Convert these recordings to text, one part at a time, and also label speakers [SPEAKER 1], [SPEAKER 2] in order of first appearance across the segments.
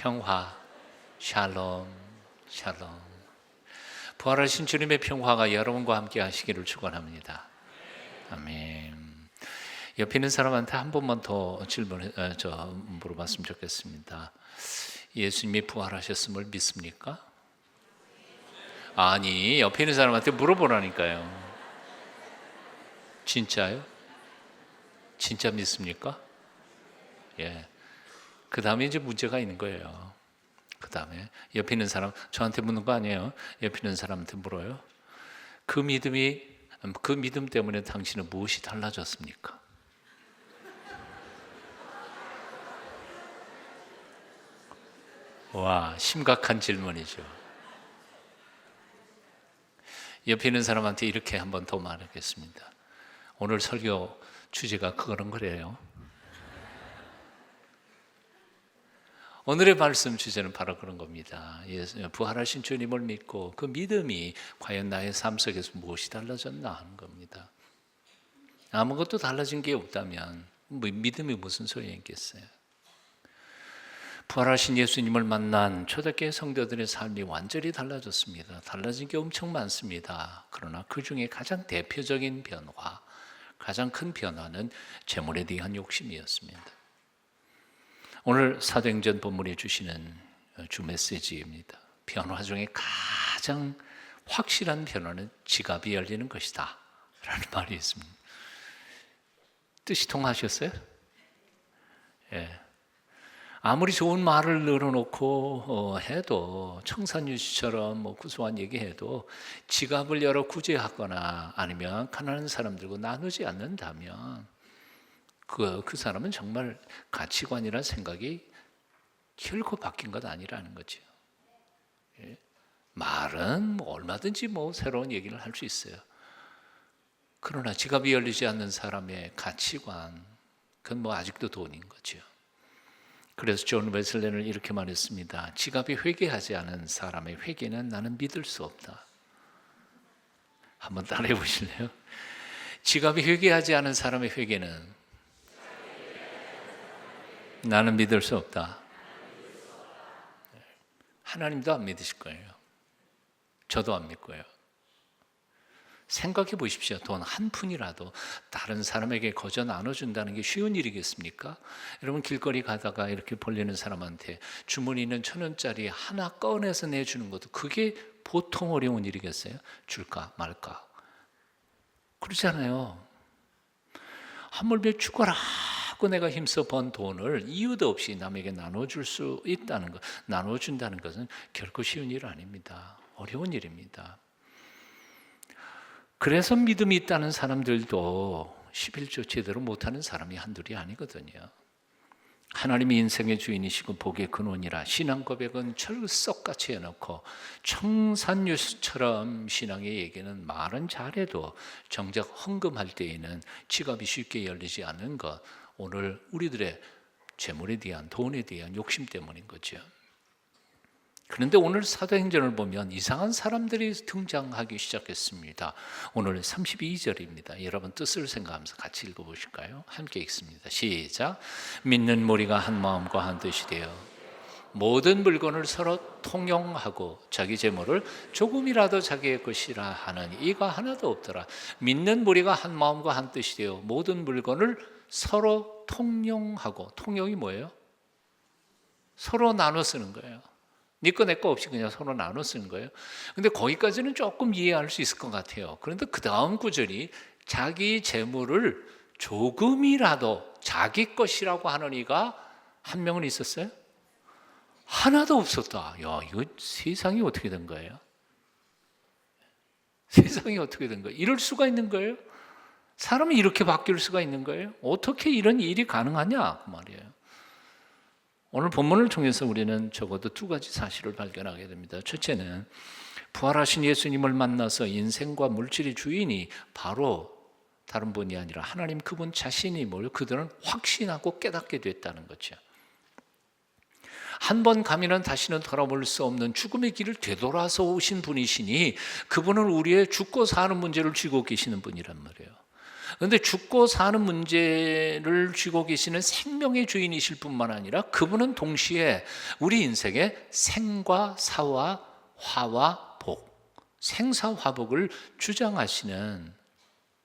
[SPEAKER 1] 평화, 샬롬, 샬롬. 부활하신 주님의 평화가 여러분과 함께 하시기를 축원합니다. 아멘. 옆에 있는 사람한테 한 번만 더 물어봤으면 좋겠습니다. 예수님이 부활하셨음을 믿습니까? 아니, 옆에 있는 사람한테 물어보라니까요. 진짜요? 진짜 믿습니까? 예. 그 다음에 이제 문제가 있는 거예요. 그 다음에 옆에 있는 사람, 저한테 묻는 거 아니에요. 옆에 있는 사람한테 물어요. 그 믿음 때문에 당신은 무엇이 달라졌습니까? 와, 심각한 질문이죠. 옆에 있는 사람한테 이렇게 한 번 더 말하겠습니다. 오늘 설교 주제가 그런 거래요. 오늘의 말씀 주제는 바로 그런 겁니다. 부활하신 주님을 믿고 그 믿음이 과연 나의 삶 속에서 무엇이 달라졌나 하는 겁니다. 아무것도 달라진 게 없다면 믿음이 무슨 소용이 있겠어요? 부활하신 예수님을 만난 초대교회 성도들의 삶이 완전히 달라졌습니다. 달라진 게 엄청 많습니다. 그러나 그 중에 가장 대표적인 변화, 가장 큰 변화는 재물에 대한 욕심이었습니다. 오늘 사도행전 본문이 주시는 주 메시지입니다. 변화 중에 가장 확실한 변화는 지갑이 열리는 것이다 라는 말이 있습니다. 뜻이 통하셨어요? 예. 아무리 좋은 말을 늘어놓고 해도 청산유수처럼 구수한 얘기해도 지갑을 열어 구제하거나 아니면 가난한 사람들과 나누지 않는다면 그 사람은 정말 가치관이라는 생각이 결코 바뀐 것 아니라는 거죠. 예? 말은 얼마든지 새로운 얘기를 할 수 있어요. 그러나 지갑이 열리지 않는 사람의 가치관, 그건 아직도 돈인 거죠. 그래서 존 웨슬레는 이렇게 말했습니다. 지갑이 회개하지 않은 사람의 회개는 나는 믿을 수 없다. 한번 따라해 보실래요? 지갑이 회개하지 않은 사람의 회개는 나는 믿을 수 없다. 하나님도 안 믿으실 거예요. 저도 안 믿고요. 생각해 보십시오. 돈 한 푼이라도 다른 사람에게 거저 나눠준다는 게 쉬운 일이겠습니까? 여러분 길거리 가다가 이렇게 벌리는 사람한테 주머니 있는 1,000원짜리 하나 꺼내서 내주는 것도 그게 보통 어려운 일이겠어요? 줄까 말까? 그렇잖아요. 하물며 죽어라고 내가 힘써 번 돈을 이유도 없이 남에게 나눠줄 수 있다는 것, 나눠준다는 것은 결코 쉬운 일 아닙니다. 어려운 일입니다. 그래서 믿음이 있다는 사람들도 11조 제대로 못하는 사람이 한둘이 아니거든요. 하나님이 인생의 주인이시고 복의 근원이라 신앙 고백은 철석같이 해놓고 청산유수처럼 신앙의 얘기는 말은 잘해도 정작 헌금할 때에는 지갑이 쉽게 열리지 않는 것, 오늘 우리들의 재물에 대한 돈에 대한 욕심 때문인 거죠. 그런데 오늘 사도행전을 보면 이상한 사람들이 등장하기 시작했습니다. 오늘 32절입니다. 여러분 뜻을 생각하면서 같이 읽어보실까요? 함께 읽습니다. 시작. 믿는 무리가 한 마음과 한 뜻이 되어 모든 물건을 서로 통용하고 자기 재물을 조금이라도 자기의 것이라 하는 이가 하나도 없더라. 믿는 무리가 한 마음과 한 뜻이 되어 모든 물건을 서로 통용하고, 통용이 뭐예요? 서로 나눠 쓰는 거예요. 네 거 내 거 없이 그냥 서로 나눠 쓰는 거예요. 근데 거기까지는 조금 이해할 수 있을 것 같아요. 그런데 그 다음 구절이 자기 재물을 조금이라도 자기 것이라고 하는 이가 한 명은 있었어요? 하나도 없었다. 야, 이거 세상이 어떻게 된 거예요? 세상이 어떻게 된 거예요? 이럴 수가 있는 거예요? 사람이 이렇게 바뀔 수가 있는 거예요? 어떻게 이런 일이 가능하냐? 그 말이에요. 오늘 본문을 통해서 우리는 적어도 두 가지 사실을 발견하게 됩니다. 첫째는 부활하신 예수님을 만나서 인생과 물질의 주인이 바로 다른 분이 아니라 하나님 그분 자신임을 그들은 확신하고 깨닫게 됐다는 거죠. 한 번 가면은 다시는 돌아올 수 없는 죽음의 길을 되돌아서 오신 분이시니 그분은 우리의 죽고 사는 문제를 쥐고 계시는 분이란 말이에요. 그런데 죽고 사는 문제를 쥐고 계시는 생명의 주인이실 뿐만 아니라 그분은 동시에 우리 인생의 생과 사와 화와 복, 생사화복을 주장하시는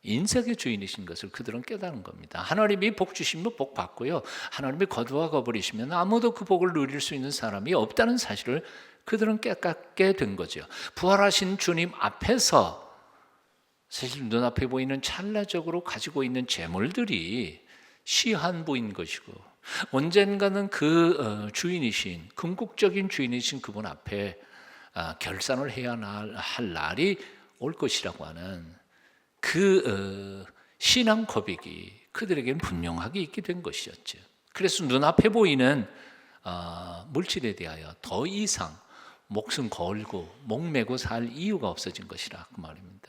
[SPEAKER 1] 인생의 주인이신 것을 그들은 깨달은 겁니다. 하나님이 복 주시면 복 받고요, 하나님이 거두어가 버리시면 아무도 그 복을 누릴 수 있는 사람이 없다는 사실을 그들은 깨닫게 된 거죠. 부활하신 주님 앞에서 사실 눈앞에 보이는 찰나적으로 가지고 있는 재물들이 시한부인 것이고, 언젠가는 그 주인이신, 궁극적인 주인이신 그분 앞에 결산을 해야 할 날이 올 것이라고 하는 그 신앙 고백이 그들에게는 분명하게 있게 된 것이었죠. 그래서 눈앞에 보이는 물질에 대하여 더 이상 목숨 걸고 목매고 살 이유가 없어진 것이라 그 말입니다.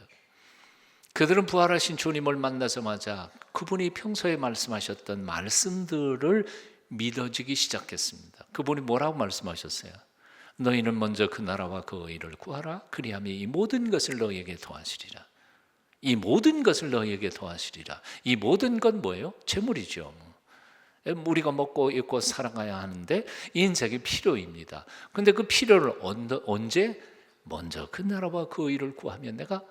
[SPEAKER 1] 그들은 부활하신 주님을 만나자마자 그분이 평소에 말씀하셨던 말씀들을 믿어지기 시작했습니다. 그분이 뭐라고 말씀하셨어요? 너희는 먼저 그 나라와 그 의를 구하라. 그리하면 이 모든 것을 너희에게 더하시리라. 이 모든 것을 너희에게 더하시리라. 이 모든 건 뭐예요? 재물이죠. 우리가 먹고 입고 살아가야 하는데 인생의 필요입니다. 그런데 그 필요를 언제? 먼저 그 나라와 그 의를 구하면 내가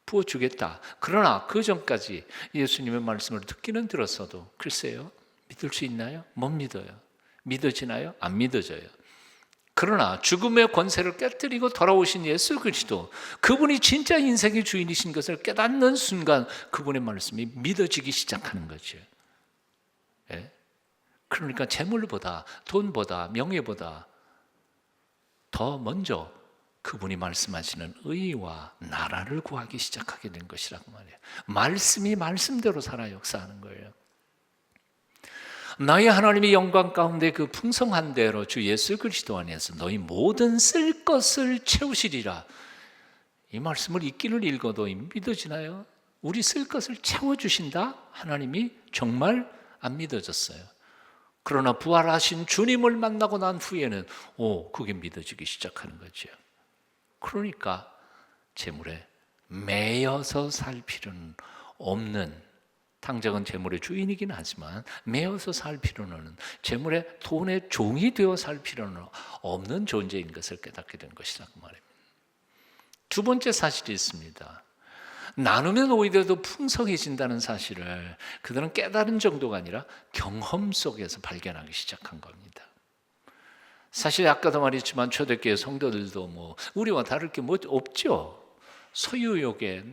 [SPEAKER 1] 부어주겠다. 그러나 그 전까지 예수님의 말씀을 듣기는 들었어도 글쎄요, 믿을 수 있나요? 못 믿어요. 믿어지나요? 안 믿어져요. 그러나 죽음의 권세를 깨뜨리고 돌아오신 예수 그리스도, 그분이 진짜 인생의 주인이신 것을 깨닫는 순간 그분의 말씀이 믿어지기 시작하는 거죠. 예? 그러니까 재물보다, 돈보다, 명예보다 더 먼저 그분이 말씀하시는 의와 나라를 구하기 시작하게 된 것이라고 말해요. 말씀이 말씀대로 살아 역사하는 거예요. 나의 하나님의 영광 가운데 그 풍성한 대로 주 예수 그리스도 안에서 너희 모든 쓸 것을 채우시리라. 이 말씀을 읽기를 읽어도 믿어지나요? 우리 쓸 것을 채워주신다? 하나님이 정말 안 믿어졌어요. 그러나 부활하신 주님을 만나고 난 후에는 그게 믿어지기 시작하는 거죠. 그러니까 재물에 매여서 살 필요는 없는, 당장은 재물의 주인이긴 하지만 매여서 살 필요는, 재물의 돈의 종이 되어 살 필요는 없는 존재인 것을 깨닫게 된 것이라고 말입니다. 두 번째 사실이 있습니다. 나누면 오히려 더 풍성해진다는 사실을 그들은 깨달은 정도가 아니라 경험 속에서 발견하기 시작한 겁니다. 사실 아까도 말했지만 초대교회 성도들도 우리와 다를 게 없죠. 소유욕에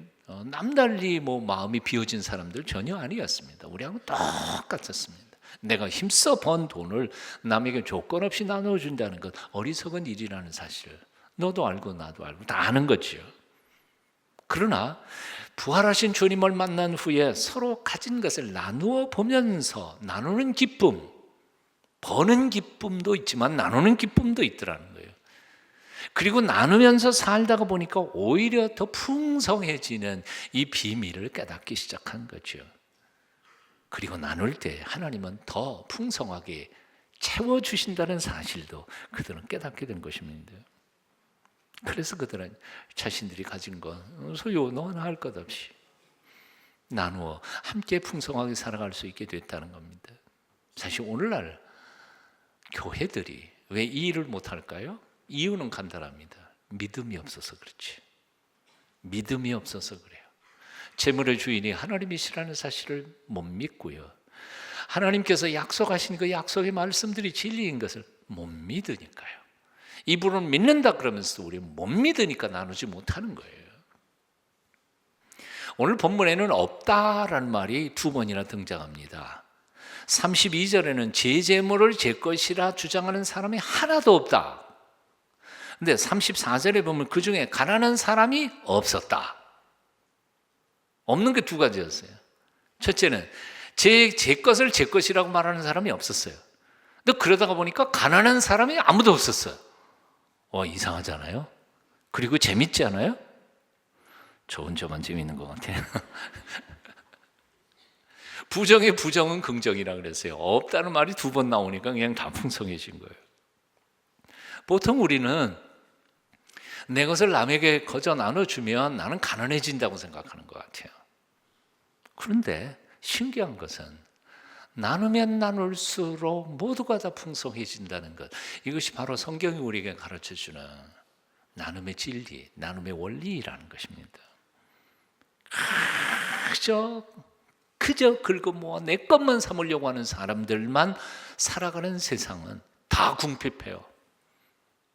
[SPEAKER 1] 남달리 마음이 비워진 사람들 전혀 아니었습니다. 우리하고 똑같았습니다. 내가 힘써 번 돈을 남에게 조건 없이 나눠준다는 것 어리석은 일이라는 사실을 너도 알고 나도 알고 다 아는 거죠. 그러나 부활하신 주님을 만난 후에 서로 가진 것을 나누어 보면서 나누는 기쁨, 버는 기쁨도 있지만 나누는 기쁨도 있더라는 거예요. 그리고 나누면서 살다가 보니까 오히려 더 풍성해지는 이 비밀을 깨닫기 시작한 거죠. 그리고 나눌 때 하나님은 더 풍성하게 채워주신다는 사실도 그들은 깨닫게 된 것입니다. 그래서 그들은 자신들이 가진 것 소유 너나 할 것 없이 나누어 함께 풍성하게 살아갈 수 있게 됐다는 겁니다. 사실 오늘날 교회들이 왜 이 일을 못할까요? 이유는 간단합니다. 믿음이 없어서 그렇지. 믿음이 없어서 그래요. 재물의 주인이 하나님이시라는 사실을 못 믿고요, 하나님께서 약속하신 그 약속의 말씀들이 진리인 것을 못 믿으니까요. 이분은 믿는다 그러면서 우리는 못 믿으니까 나누지 못하는 거예요. 오늘 본문에는 없다라는 말이 두 번이나 등장합니다. 32절에는 제 재물을 제 것이라 주장하는 사람이 하나도 없다. 근데 34절에 보면 그 중에 가난한 사람이 없었다. 없는 게 두 가지였어요. 첫째는 제 것을 제 것이라고 말하는 사람이 없었어요. 근데 그러다가 보니까 가난한 사람이 아무도 없었어요. 이상하잖아요. 그리고 재밌지 않아요? 저 혼자만 재밌는 것 같아요. 부정의 부정은 긍정이라 그랬어요. 없다는 말이 두 번 나오니까 그냥 다 풍성해진 거예요. 보통 우리는 내 것을 남에게 거저 나눠주면 나는 가난해진다고 생각하는 것 같아요. 그런데 신기한 것은 나누면 나눌수록 모두가 다 풍성해진다는 것. 이것이 바로 성경이 우리에게 가르쳐주는 나눔의 진리, 나눔의 원리라는 것입니다. 그저 긁어 모아 내 것만 삼으려고 하는 사람들만 살아가는 세상은 다 궁핍해요.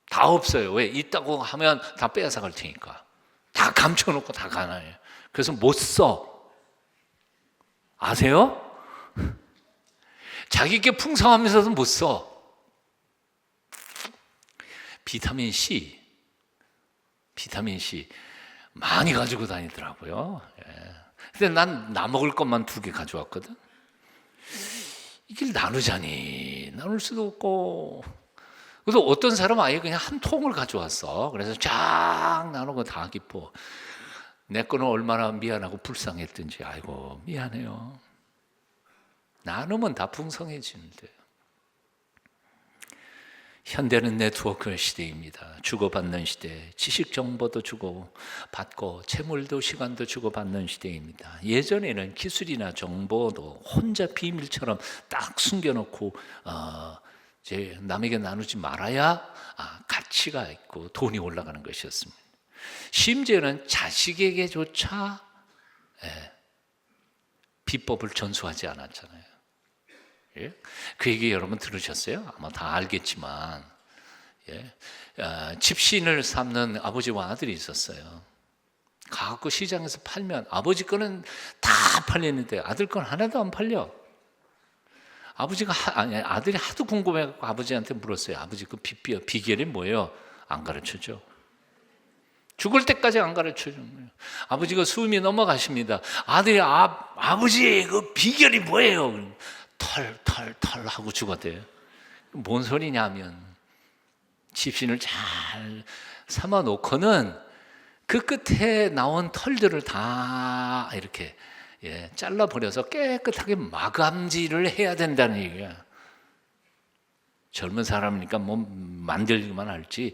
[SPEAKER 1] 다 없어요. 왜? 있다고 하면 다 빼앗아 갈 테니까. 다 감춰놓고 다 가난해요. 그래서 못 써. 아세요? 자기 게 풍성하면서도 못 써. 비타민 C 많이 가지고 다니더라고요. 근데 난 나 먹을 것만 2개 가져왔거든. 이걸 나누자니 나눌 수도 없고, 그래서 어떤 사람은 아예 그냥 한 통을 가져왔어. 그래서 쫙 나누고 다 기뻐. 내 거는 얼마나 미안하고 불쌍했든지. 아이고 미안해요. 나누면 다 풍성해지는데. 현대는 네트워크 시대입니다. 주고받는 시대, 지식 정보도 주고받고 재물도 시간도 주고받는 시대입니다. 예전에는 기술이나 정보도 혼자 비밀처럼 딱 숨겨놓고 이제 남에게 나누지 말아야 가치가 있고 돈이 올라가는 것이었습니다. 심지어는 자식에게조차 비법을 전수하지 않았잖아요. 예? 그 얘기 여러분 들으셨어요? 아마 다 알겠지만, 집신을 삼는 아버지와 아들이 있었어요. 가갖고 시장에서 팔면 아버지 거는 다 팔리는데 아들 건 하나도 안 팔려. 아들이 하도 궁금해갖고 아버지한테 물었어요. 아버지 그 비결이 뭐예요? 안 가르쳐줘. 죽을 때까지 안 가르쳐주는 거예요. 아버지가 수음이 넘어가십니다. 아들이 아버지 그 비결이 뭐예요? 털 하고 죽었대요. 뭔 소리냐면 집신을 잘 삼아 놓고는 그 끝에 나온 털들을 다 이렇게 잘라버려서 깨끗하게 마감질을 해야 된다는 얘기야. 젊은 사람이니까 뭐 만들기만 할지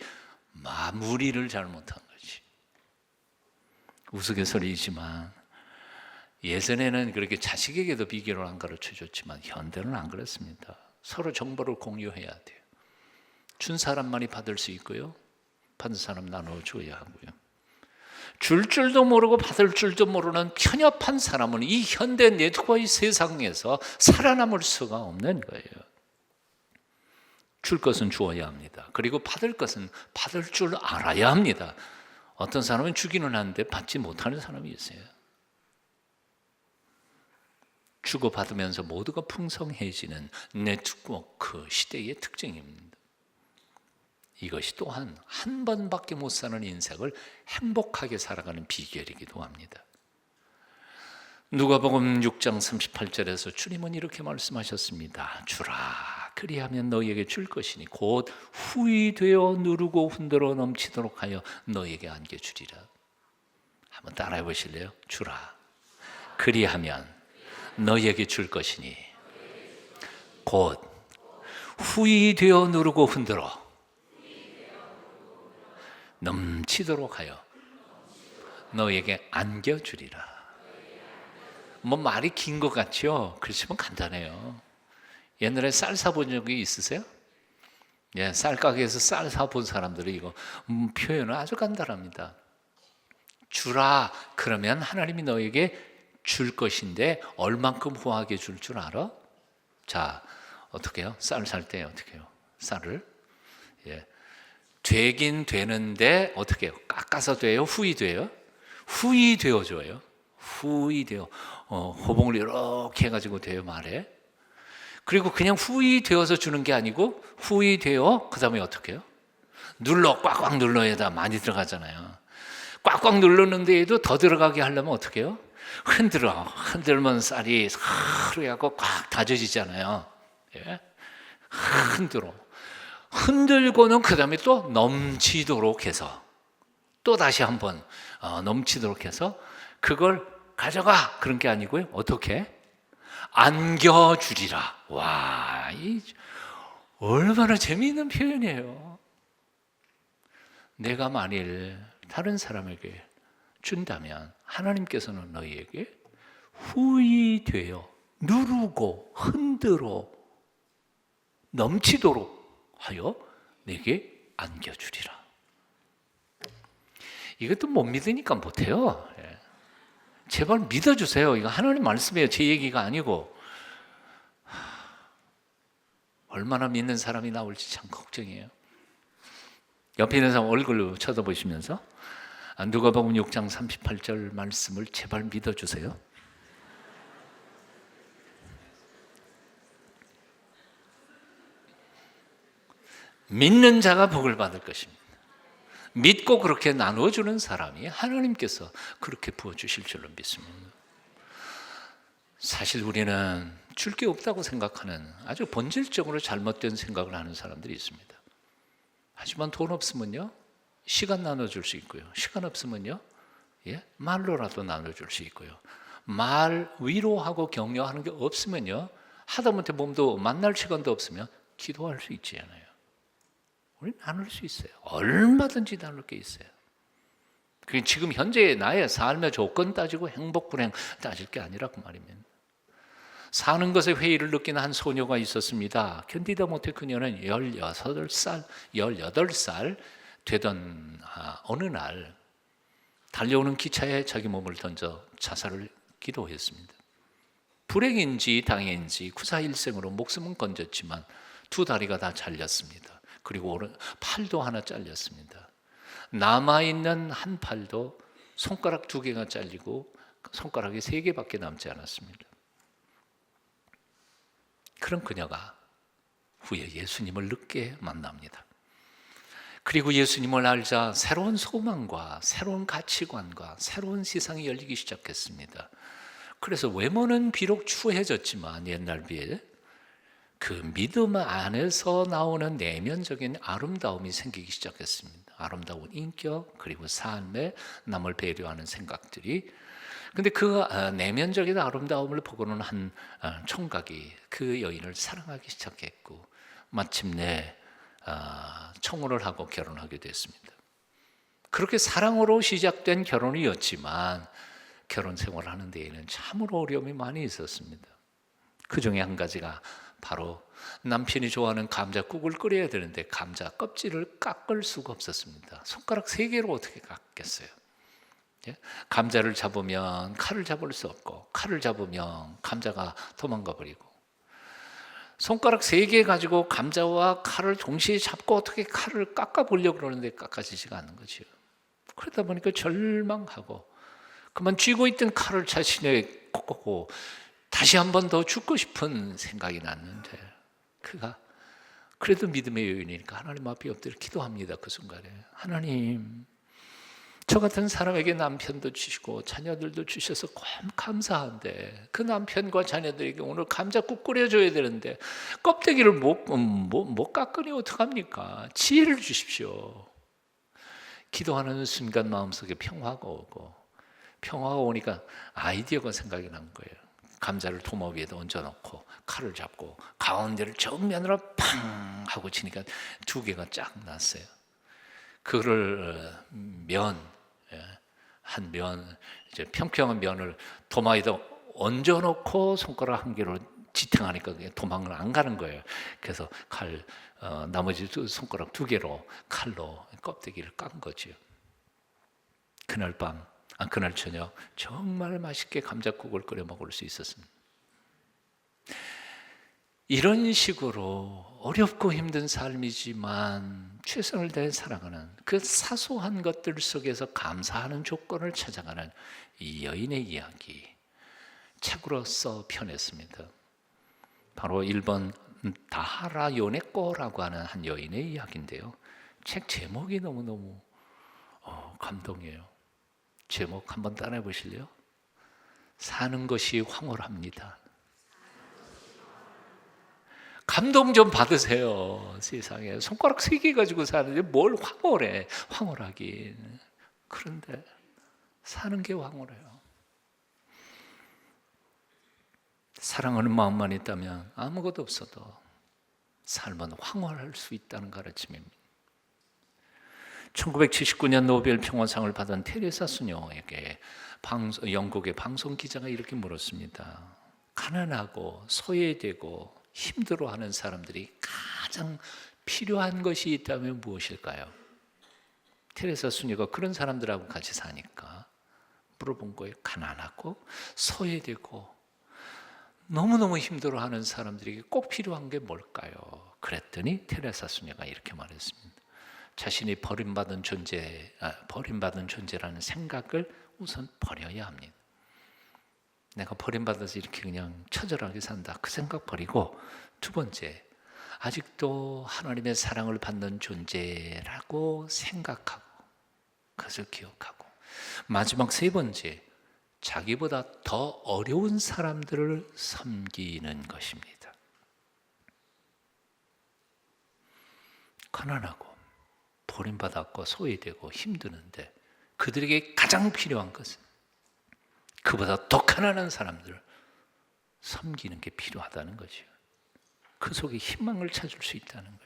[SPEAKER 1] 마무리를 잘못한 거지. 우스갯소리이지만 예전에는 그렇게 자식에게도 비결을 안 가르쳐줬지만 현대는 안 그렇습니다. 서로 정보를 공유해야 돼요. 준 사람만이 받을 수 있고요, 받은 사람 나눠줘야 하고요. 줄 줄도 모르고 받을 줄도 모르는 편협한 사람은 이 현대 네트워크의 세상에서 살아남을 수가 없는 거예요. 줄 것은 주어야 합니다. 그리고 받을 것은 받을 줄 알아야 합니다. 어떤 사람은 주기는 하는데 받지 못하는 사람이 있어요. 주고받으면서 모두가 풍성해지는 네트워크 시대의 특징입니다. 이것이 또한 한 번밖에 못 사는 인생을 행복하게 살아가는 비결이기도 합니다. 누가복음 6장 38절에서 주님은 이렇게 말씀하셨습니다. 주라, 그리하면 너희에게 줄 것이니 곧 후히 되어 누르고 흔들어 넘치도록 하여 너희에게 안겨주리라. 한번 따라해 보실래요? 주라, 그리하면 너희에게 줄 것이니 곧 후히 되어 누르고 흔들어 넘치도록 하여 너희에게 안겨주리라. 뭐 말이 긴 것 같죠? 그렇지만 간단해요. 옛날에 쌀 사본 적이 있으세요? 쌀 가게에서 쌀 사본 사람들이 이거 표현은 아주 간단합니다. 주라, 그러면 하나님이 너에게 줄 것인데 얼만큼 후하게 줄 줄 알아? 자, 어떻게 해요? 쌀 살 때 어떻게 해요? 쌀을 되긴 되는데 어떻게 해요? 깎아서 돼요? 후이 돼요? 후이 되어줘요. 후이 되어 호봉을 이렇게 해가지고 돼요, 말에. 그리고 그냥 후이 되어서 주는 게 아니고 후이 되어 그 다음에 어떻게 해요? 꽉꽉 눌러야 많이 들어가잖아요. 꽉꽉 눌렀는데도 더 들어가게 하려면 어떻게 해요? 흔들면 쌀이 흐르고 꽉 다져지잖아요. 흔들고는 그 다음에 또 넘치도록 해서 또 다시 한번 넘치도록 해서 그걸 가져가, 그런 게 아니고요. 어떻게? 안겨주리라. 와, 얼마나 재미있는 표현이에요. 내가 만일 다른 사람에게 준다면 하나님께서는 너희에게 후히 되어 누르고 흔들어 넘치도록 하여 내게 안겨주리라. 이것도 못 믿으니까 못해요. 제발 믿어주세요. 이거 하나님 말씀이에요. 제 얘기가 아니고. 얼마나 믿는 사람이 나올지 참 걱정이에요. 옆에 있는 사람 얼굴로 쳐다보시면서 누가복음 6장 38절 말씀을 제발 믿어주세요. 믿는 자가 복을 받을 것입니다. 믿고 그렇게 나누어주는 사람이 하나님께서 그렇게 부어주실 줄로 믿습니다. 사실 우리는 줄 게 없다고 생각하는 아주 본질적으로 잘못된 생각을 하는 사람들이 있습니다. 하지만 돈 없으면요, 시간 나눠줄 수 있고요. 시간 없으면요, 말로라도 나눠줄 수 있고요. 말 위로하고 격려하는 게 없으면요, 하다못해 몸도 만날 시간도 없으면 기도할 수 있잖아요. 우리는 나눌 수 있어요. 얼마든지 나눌 게 있어요. 그게 지금 현재 나의 삶의 조건 따지고 행복 불행 따질 게 아니라고 말입니다. 사는 것에 회의를 느끼는 한 소녀가 있었습니다. 견디다 못해 그녀는 18살 되던 어느 날 달려오는 기차에 자기 몸을 던져 자살을 기도했습니다. 불행인지 당행인지 구사일생으로 목숨은 건졌지만 두 다리가 다 잘렸습니다. 그리고 팔도 하나 잘렸습니다. 남아있는 한 팔도 손가락 2개가 잘리고 손가락이 3개밖에 남지 않았습니다. 그런 그녀가 후에 예수님을 늦게 만납니다. 그리고 예수님을 알자 새로운 소망과 새로운 가치관과 새로운 세상이 열리기 시작했습니다. 그래서 외모는 비록 추해졌지만 옛날 비해 그 믿음 안에서 나오는 내면적인 아름다움이 생기기 시작했습니다. 아름다운 인격, 그리고 삶에 남을 배려하는 생각들이. 근데 그 내면적인 아름다움을 보고는 한 총각이 그 여인을 사랑하기 시작했고 마침내 청혼을 하고 결혼하게 됐습니다. 그렇게 사랑으로 시작된 결혼이었지만 결혼 생활을 하는 데에는 참으로 어려움이 많이 있었습니다. 그 중에 한 가지가 바로 남편이 좋아하는 감자국을 끓여야 되는데 감자 껍질을 깎을 수가 없었습니다. 손가락 3개로 어떻게 깎겠어요? 감자를 잡으면 칼을 잡을 수 없고 칼을 잡으면 감자가 도망가 버리고 손가락 3개 가지고 감자와 칼을 동시에 잡고 어떻게 칼을 깎아 보려고 그러는데 깎아지지가 않는 거죠. 그러다 보니까 절망하고 그만 쥐고 있던 칼을 자신의 꺾고 다시 한 번 더 죽고 싶은 생각이 났는데 그가 그래도 믿음의 여인이니까 하나님 앞에 엎드려 기도합니다. 그 순간에 하나님, 저 같은 사람에게 남편도 주시고 자녀들도 주셔서 감사한데 그 남편과 자녀들에게 오늘 감자국 끓여줘야 되는데 껍데기를 못 깎으니 어떡합니까? 지혜를 주십시오. 기도하는 순간 마음속에 평화가 오고 평화가 오니까 아이디어가 생각이 난 거예요. 감자를 도마 위에다 얹어놓고 칼을 잡고 가운데를 정면으로 팡 하고 치니까 2개가 쫙 났어요. 그거를 이제 평평한 면을 도마 위에다 얹어놓고 손가락 1개로 지탱하니까 도망을 안 가는 거예요. 그래서 나머지 손가락 2개로 칼로 껍데기를 깐 거죠. 그날 저녁 정말 맛있게 감자국을 끓여 먹을 수 있었습니다. 이런 식으로 어렵고 힘든 삶이지만 최선을 다해 살아가는 그 사소한 것들 속에서 감사하는 조건을 찾아가는 이 여인의 이야기 책으로 써 펴냈습니다. 바로 일본 다하라 요네코라고 하는 한 여인의 이야기인데요. 책 제목이 너무너무 감동이에요. 제목 한번 따라해 보실래요? 사는 것이 황홀합니다. 감동 좀 받으세요. 세상에 손가락 3개 가지고 사는데 뭘 황홀해. 황홀하긴. 그런데 사는 게 황홀해요. 사랑하는 마음만 있다면 아무것도 없어도 삶은 황홀할 수 있다는 가르침입니다. 1979년 노벨 평화상을 받은 테레사 수녀에게 영국의 방송 기자가 이렇게 물었습니다. 가난하고 소외되고 힘들어하는 사람들이 가장 필요한 것이 있다면 무엇일까요? 테레사 수녀가 그런 사람들하고 같이 사니까 물어본 거예요. 가난하고 소외되고 너무너무 힘들어하는 사람들에게 꼭 필요한 게 뭘까요? 그랬더니 테레사 수녀가 이렇게 말했습니다. 자신이 버림받은 존재라는 생각을 우선 버려야 합니다. 내가 버림받아서 이렇게 그냥 처절하게 산다. 그 생각 버리고, 두 번째, 아직도 하나님의 사랑을 받는 존재라고 생각하고, 그것을 기억하고, 마지막 세 번째, 자기보다 더 어려운 사람들을 섬기는 것입니다. 가난하고 버림받았고 소외되고 힘드는데 그들에게 가장 필요한 것은 그보다 더 가난한 사람들을 섬기는 게 필요하다는 거죠. 그 속에 희망을 찾을 수 있다는 거예요.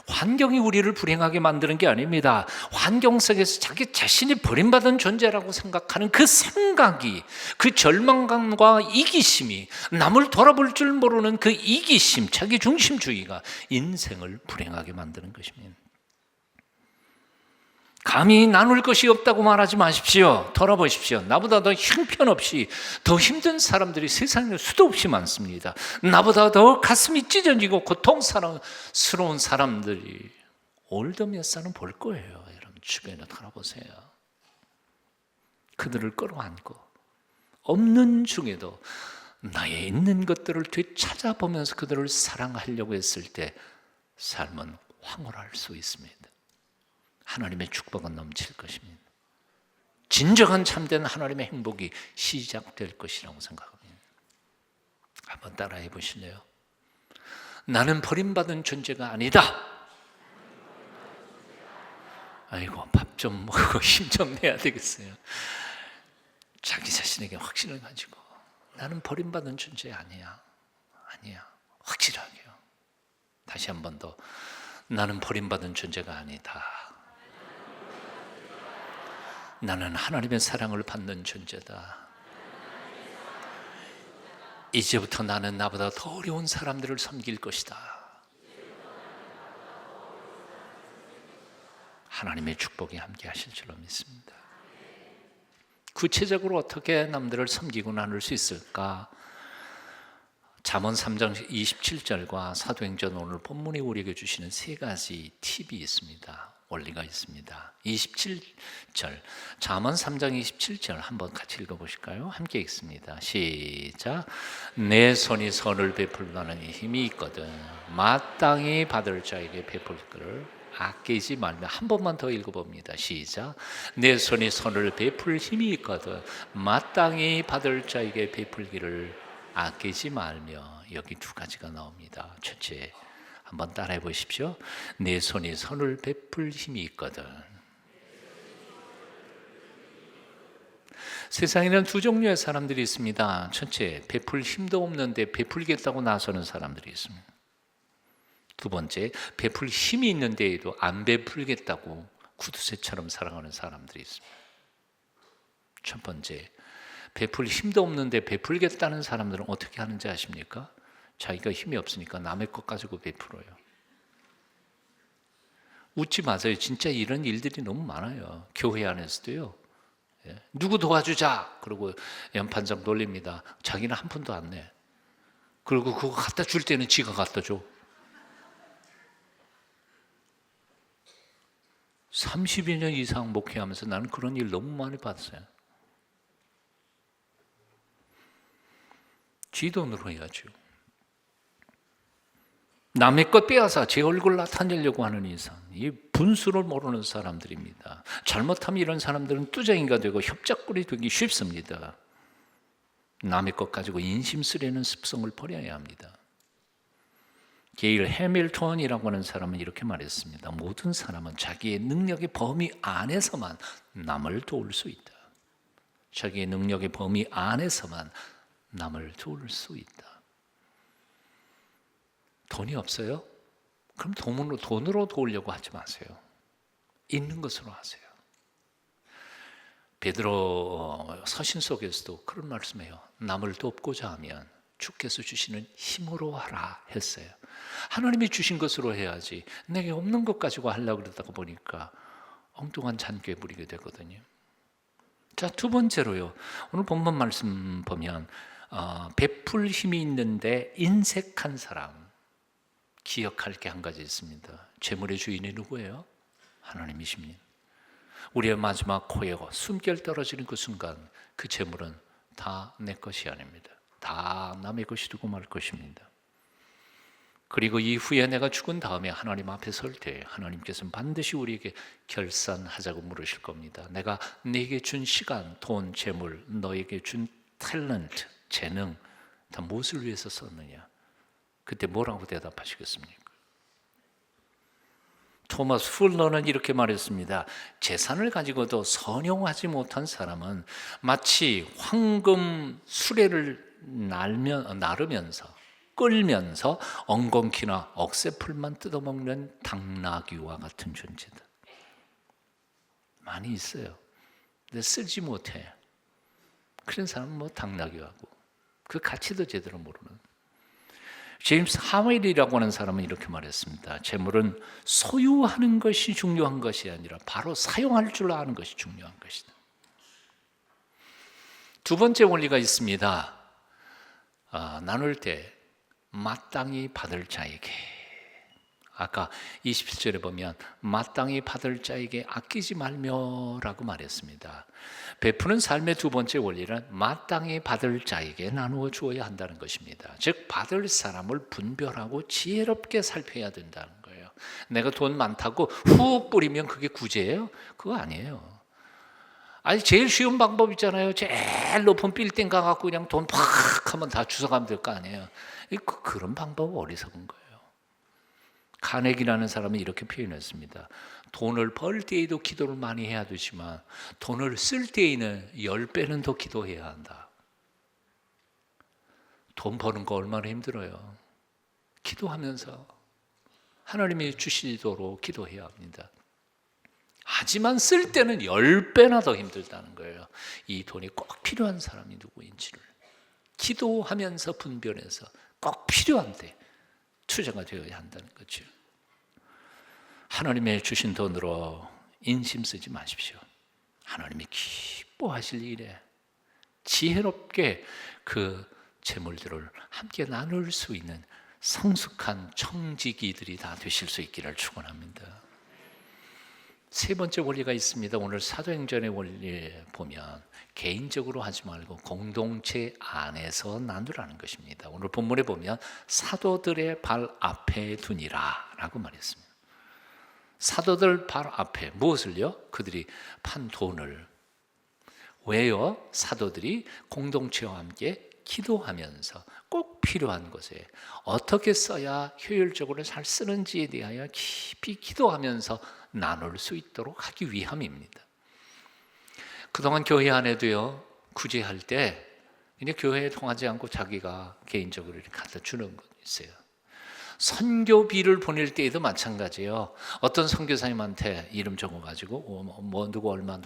[SPEAKER 1] 환경이 우리를 불행하게 만드는 게 아닙니다. 환경 속에서 자기 자신이 버림받은 존재라고 생각하는 그 생각이, 그 절망감과 이기심이, 남을 돌아볼 줄 모르는 그 이기심, 자기 중심주의가 인생을 불행하게 만드는 것입니다. 감히 나눌 것이 없다고 말하지 마십시오. 돌아보십시오. 나보다 더 형편없이 더 힘든 사람들이 세상에 수도 없이 많습니다. 나보다 더 가슴이 찢어지고 고통스러운 사람들이 올더 몇 살은 볼 거예요. 여러분 주변에 돌아보세요. 그들을 끌어안고 없는 중에도 나의 있는 것들을 되찾아보면서 그들을 사랑하려고 했을 때 삶은 황홀할 수 있습니다. 하나님의 축복은 넘칠 것입니다. 진정한 참된 하나님의 행복이 시작될 것이라고 생각합니다. 한번 따라해 보실래요? 나는 버림받은 존재가 아니다. 아이고, 밥 좀 먹고 힘 좀 내야 되겠어요. 자기 자신에게 확신을 가지고 나는 버림받은 존재 아니야. 확실하게요. 다시 한 번 더, 나는 버림받은 존재가 아니다. 나는 하나님의 사랑을 받는 존재다. 이제부터 나는 나보다 더 어려운 사람들을 섬길 것이다. 하나님의 축복이 함께 하실 줄로 믿습니다. 구체적으로 어떻게 남들을 섬기고 나눌 수 있을까? 잠언 3장 27절과 사도행전 오늘 본문이 우리에게 주시는 세 가지 팁이 있습니다. 원리가 있습니다. 27절, 잠언 3장 27절 한번 같이 읽어보실까요? 함께 읽습니다. 시작. 내 손이 선을 베풀려는 힘이 있거든 마땅히 받을 자에게 베풀 것을 아끼지 말며. 한 번만 더 읽어봅니다. 시작. 내 손이 선을 베풀 힘이 있거든 마땅히 받을 자에게 베풀기를 아끼지 말며. 여기 두 가지가 나옵니다. 첫째, 한번 따라해 보십시오. 내 손이 선을 베풀 힘이 있거든. 세상에는 두 종류의 사람들이 있습니다. 첫째, 베풀 힘도 없는데 베풀겠다고 나서는 사람들이 있습니다. 두 번째, 베풀 힘이 있는데도 안 베풀겠다고 구두쇠처럼 살아가는 사람들이 있습니다. 첫 번째, 베풀 힘도 없는데 베풀겠다는 사람들은 어떻게 하는지 아십니까? 자기가 힘이 없으니까 남의 것 가지고 베풀어요. 웃지 마세요. 진짜 이런 일들이 너무 많아요. 교회 안에서도요. 누구 도와주자 그러고 연판장 돌립니다. 자기는 한 푼도 안 내. 그리고 그거 갖다 줄 때는 지가 갖다 줘. 30여 년 이상 목회하면서 나는 그런 일 너무 많이 봤어요. 지 돈으로 해야죠. 남의 것 빼앗아 제 얼굴 나타내려고 하는 이상, 이 분수를 모르는 사람들입니다. 잘못하면 이런 사람들은 뚜쟁이가 되고 협작꾼이 되기 쉽습니다. 남의 것 가지고 인심 쓰려는 습성을 버려야 합니다. 게일 해밀턴이라고 하는 사람은 이렇게 말했습니다. 모든 사람은 자기의 능력의 범위 안에서만 남을 도울 수 있다. 자기의 능력의 범위 안에서만 남을 도울 수 있다. 돈이 없어요? 그럼 돈으로 도우려고 하지 마세요. 있는 것으로 하세요. 베드로 서신 속에서도 그런 말씀해요. 남을 돕고자 하면 주께서 주시는 힘으로 하라 했어요. 하나님이 주신 것으로 해야지 내게 없는 것 가지고 하려고 그러다가 보니까 엉뚱한 잔꾀 부리게 되거든요. 자, 두 번째로요. 오늘 본문 말씀 보면 베풀 힘이 있는데 인색한 사람, 기억할 게 한 가지 있습니다. 재물의 주인이 누구예요? 하나님이십니다. 우리의 마지막 코에 숨결 떨어지는 그 순간 그 재물은 다 내 것이 아닙니다. 다 남의 것이 되고 말 것입니다. 그리고 이후에 내가 죽은 다음에 하나님 앞에 설 때 하나님께서는 반드시 우리에게 결산하자고 물으실 겁니다. 내가 네게 준 시간, 돈, 재물, 너에게 준 탤런트, 재능 다 무엇을 위해서 썼느냐? 그때 뭐라고 대답하시겠습니까? 토마스 풀러는 이렇게 말했습니다. 재산을 가지고도 선용하지 못한 사람은 마치 황금 수레를 나르면서 끌면서 엉겅퀴나 억새풀만 뜯어먹는 당나귀와 같은 존재다. 많이 있어요. 근데 쓰지 못해. 그런 사람은 뭐 당나귀하고 그 가치도 제대로 모르는. 제임스 하웰이라고 하는 사람은 이렇게 말했습니다. 재물은 소유하는 것이 중요한 것이 아니라 바로 사용할 줄 아는 것이 중요한 것이다. 두 번째 원리가 있습니다. 나눌 때 마땅히 받을 자에게, 아까 27절에 보면 마땅히 받을 자에게 아끼지 말며라고 말했습니다. 베푸는 삶의 두 번째 원리는 마땅히 받을 자에게 나누어 주어야 한다는 것입니다. 즉 받을 사람을 분별하고 지혜롭게 살펴야 된다는 거예요. 내가 돈 많다고 훅 뿌리면 그게 구제예요? 그거 아니에요. 아니 제일 쉬운 방법 있잖아요. 제일 높은 빌딩 가갖고 그냥 돈 팍 하면 다 주워가면 될 거 아니에요. 그런 방법 어리석은 거예요. 카네기라는 사람이 이렇게 표현했습니다. 돈을 벌 때에도 기도를 많이 해야 되지만 돈을 쓸 때에는 10배는 더 기도해야 한다. 돈 버는 거 얼마나 힘들어요. 기도하면서 하나님이 주시도록 기도해야 합니다. 하지만 쓸 때는 10배나 더 힘들다는 거예요. 이 돈이 꼭 필요한 사람이 누구인지를 기도하면서 분별해서 꼭 필요한데 투자가 되어야 한다는 거죠. 하나님의 주신 돈으로 인심 쓰지 마십시오. 하나님이 기뻐하실 일에 지혜롭게 그 재물들을 함께 나눌 수 있는 성숙한 청지기들이 다 되실 수 있기를 축원합니다. 세 번째 원리가 있습니다. 오늘 사도행전의 원리에 보면 개인적으로 하지 말고 공동체 안에서 나누라는 것입니다. 오늘 본문에 보면 사도들의 발 앞에 두니라 라고 말했습니다. 사도들 발 앞에 무엇을요? 그들이 판 돈을. 왜요? 사도들이 공동체와 함께 기도하면서 꼭 필요한 것에 어떻게 써야 효율적으로 잘 쓰는지에 대하여 깊이 기도하면서 나눌 수 있도록 하기 위함입니다. 그동안 교회 안에도요, 구제할 때 그냥 교회에 통하지 않고 자기가 개인적으로 이렇게 갖다 주는 것 있어요. 선교비를 보낼 때에도 마찬가지예요. 어떤 선교사님한테 이름 적어가지고 뭐 누구 얼마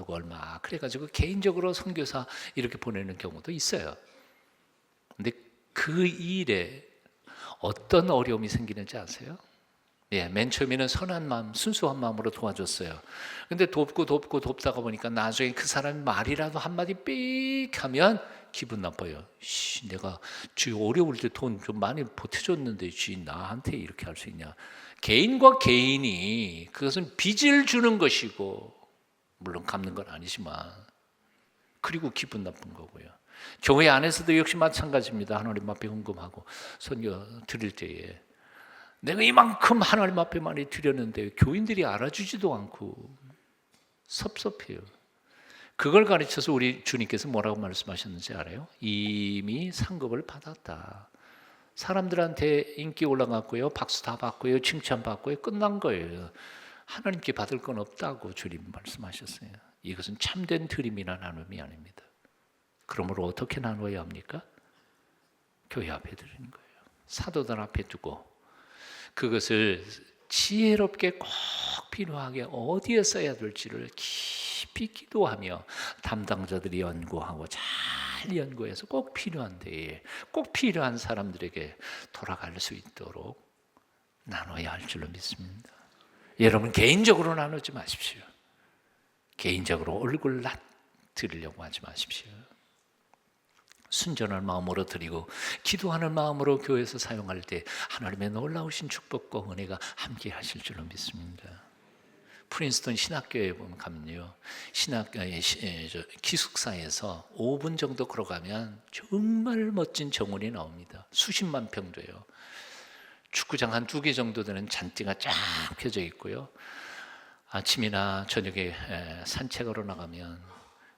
[SPEAKER 1] 그래가지고 개인적으로 선교사 이렇게 보내는 경우도 있어요. 근데 그 일에 어떤 어려움이 생기는지 아세요? 예, 맨 처음에는 선한 마음, 순수한 마음으로 도와줬어요. 근데 돕다가 보니까 나중에 그 사람이 말이라도 한마디 삑 하면 기분 나빠요. 내가 주 어려울 때 돈 좀 많이 보태줬는데 나한테 이렇게 할 수 있냐. 개인과 개인이 그것은 빚을 주는 것이고 물론 갚는 건 아니지만 그리고 기분 나쁜 거고요. 교회 안에서도 역시 마찬가지입니다. 하나님 앞에 헌금하고 선교 드릴 때에 내가 이만큼 하나님 앞에 많이 드렸는데 교인들이 알아주지도 않고 섭섭해요. 그걸 가르쳐서 우리 주님께서 뭐라고 말씀하셨는지 알아요? 이미 상급을 받았다. 사람들한테 인기 올라갔고요. 박수 다 받고요. 칭찬 받고요. 끝난 거예요. 하나님께 받을 건 없다고 주님 말씀하셨어요. 이것은 참된 드림이나 나눔이 아닙니다. 그러므로 어떻게 나눠야 합니까? 교회 앞에 드리는 거예요. 사도들 앞에 두고 그것을 지혜롭게 꼭 필요하게 어디에 써야 될지를 깊이 기도하며 담당자들이 연구하고 잘 연구해서 꼭 필요한 데에 꼭 필요한 사람들에게 돌아갈 수 있도록 나눠야 할 줄로 믿습니다. 여러분 개인적으로 나누지 마십시오. 개인적으로 얼굴 드리려고 하지 마십시오. 순전한 마음으로 드리고 기도하는 마음으로 교회에서 사용할 때 하나님의 놀라우신 축복과 은혜가 함께 하실 줄로 믿습니다. 프린스턴 신학교에 가면요, 기숙사에서 5분 정도 걸어가면 정말 멋진 정원이 나옵니다. 수십만 평 돼요. 축구장 한 2개 정도 되는 잔디가 쫙 펴져 있고요. 아침이나 저녁에 산책하러 나가면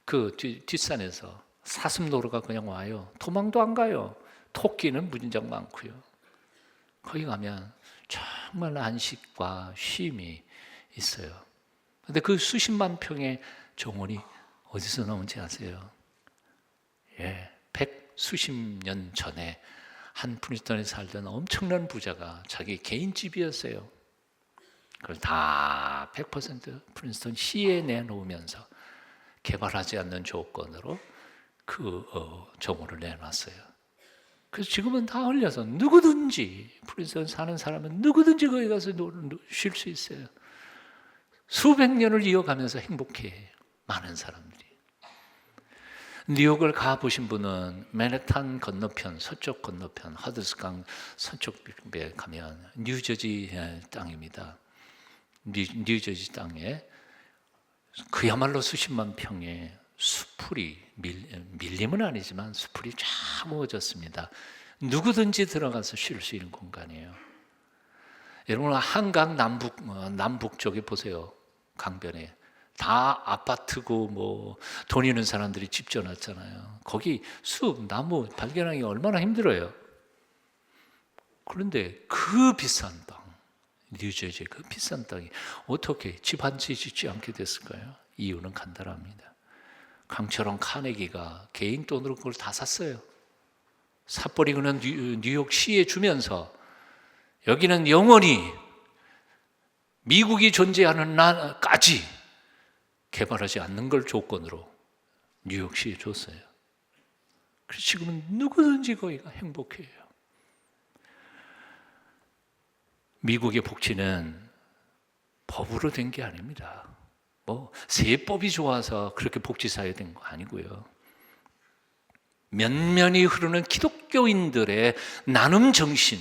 [SPEAKER 1] 그 뒷산에서 사슴노루가 그냥 와요. 도망도 안 가요. 토끼는 무진장 많고요. 거기 가면 정말 안식과 쉼이 있어요. 근데 그 수십만 평의 정원이 어디서 나온지 아세요? 100수십 년 전에 한 프린스턴에 살던 엄청난 부자가 자기 개인 집이었어요. 그걸 다 100% 프린스턴 시에 내놓으면서 개발하지 않는 조건으로 그 정원을 내놨어요. 그래서 지금은 다 흘려서 누구든지 프린스턴 사는 사람은 누구든지 거기 가서 쉴 수 있어요. 수백 년을 이어가면서 행복해 많은 사람들이. 뉴욕을 가보신 분은 맨해튼 건너편, 서쪽 건너편, 하드스강 서쪽에 가면 뉴저지 땅입니다. 뉴저지 땅에 그야말로 수십만 평의 수풀이 밀림은 아니지만 수풀이 쫙 모아졌습니다. 누구든지 들어가서 쉴 수 있는 공간이에요. 여러분 한강 남북 쪽에 보세요. 강변에 다 아파트고 뭐 돈 있는 사람들이 집 지어놨잖아요. 거기 숲, 나무 발견하기 얼마나 힘들어요. 그런데 그 비싼 땅, 뉴저지 그 비싼 땅이 어떻게 집 한 채 짓지 않게 됐을까요? 이유는 간단합니다. 강철원 카네기가 개인 돈으로 그걸 다 샀어요. 삿포리 그는 뉴욕시에 주면서 여기는 영원히 미국이 존재하는 날까지 개발하지 않는 걸 조건으로 뉴욕시에 줬어요. 그래서 지금은 누구든지 거기가 행복해요. 미국의 복지는 법으로 된 게 아닙니다. 뭐 세법이 좋아서 그렇게 복지사회 된 거 아니고요. 면면이 흐르는 기독교인들의 나눔 정신,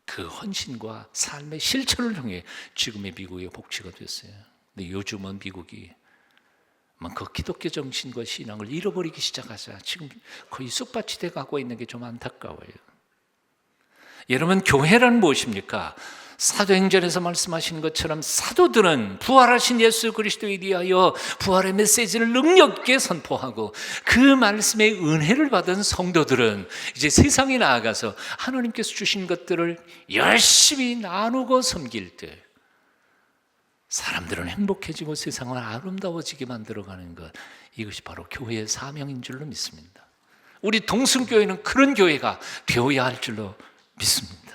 [SPEAKER 1] 그 헌신과 삶의 실천을 통해 지금의 미국의 복지가 됐어요. 근데 요즘은 미국이 그 기독교 정신과 신앙을 잃어버리기 시작하자 지금 거의 쑥밭이 돼 가고 있는 게 좀 안타까워요. 여러분 교회란 무엇입니까? 사도행전에서 말씀하신 것처럼 사도들은 부활하신 예수 그리스도에 대하여 부활의 메시지를 능력 있게 선포하고 그 말씀의 은혜를 받은 성도들은 이제 세상에 나아가서 하나님께서 주신 것들을 열심히 나누고 섬길 때 사람들은 행복해지고 세상을 아름다워지게 만들어가는 것, 이것이 바로 교회의 사명인 줄로 믿습니다. 우리 동순교회는 그런 교회가 되어야 할 줄로 믿습니다.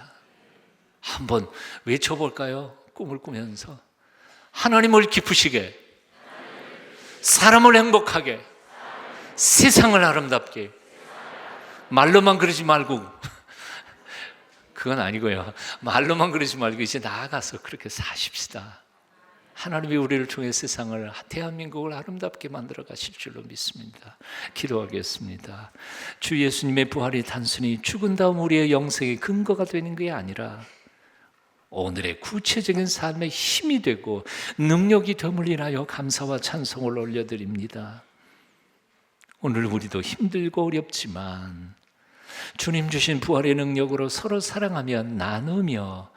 [SPEAKER 1] 한번 외쳐볼까요? 꿈을 꾸면서 하나님을 기쁘시게, 사람을 행복하게, 세상을 아름답게. 말로만 그러지 말고 그건 아니고요. 말로만 그러지 말고 이제 나아가서 그렇게 사십시다. 하나님이 우리를 통해 세상을, 대한민국을 아름답게 만들어 가실 줄로 믿습니다. 기도하겠습니다. 주 예수님의 부활이 단순히 죽은 다음 우리의 영생의 근거가 되는 게 아니라 오늘의 구체적인 삶의 힘이 되고 능력이 됨을 인하여 감사와 찬송을 올려드립니다. 오늘 우리도 힘들고 어렵지만 주님 주신 부활의 능력으로 서로 사랑하며 나누며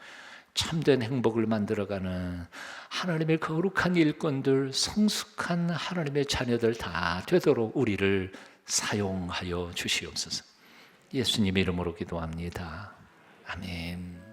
[SPEAKER 1] 참된 행복을 만들어가는 하나님의 거룩한 일꾼들, 성숙한 하나님의 자녀들 다 되도록 우리를 사용하여 주시옵소서. 예수님의 이름으로 기도합니다. 아멘.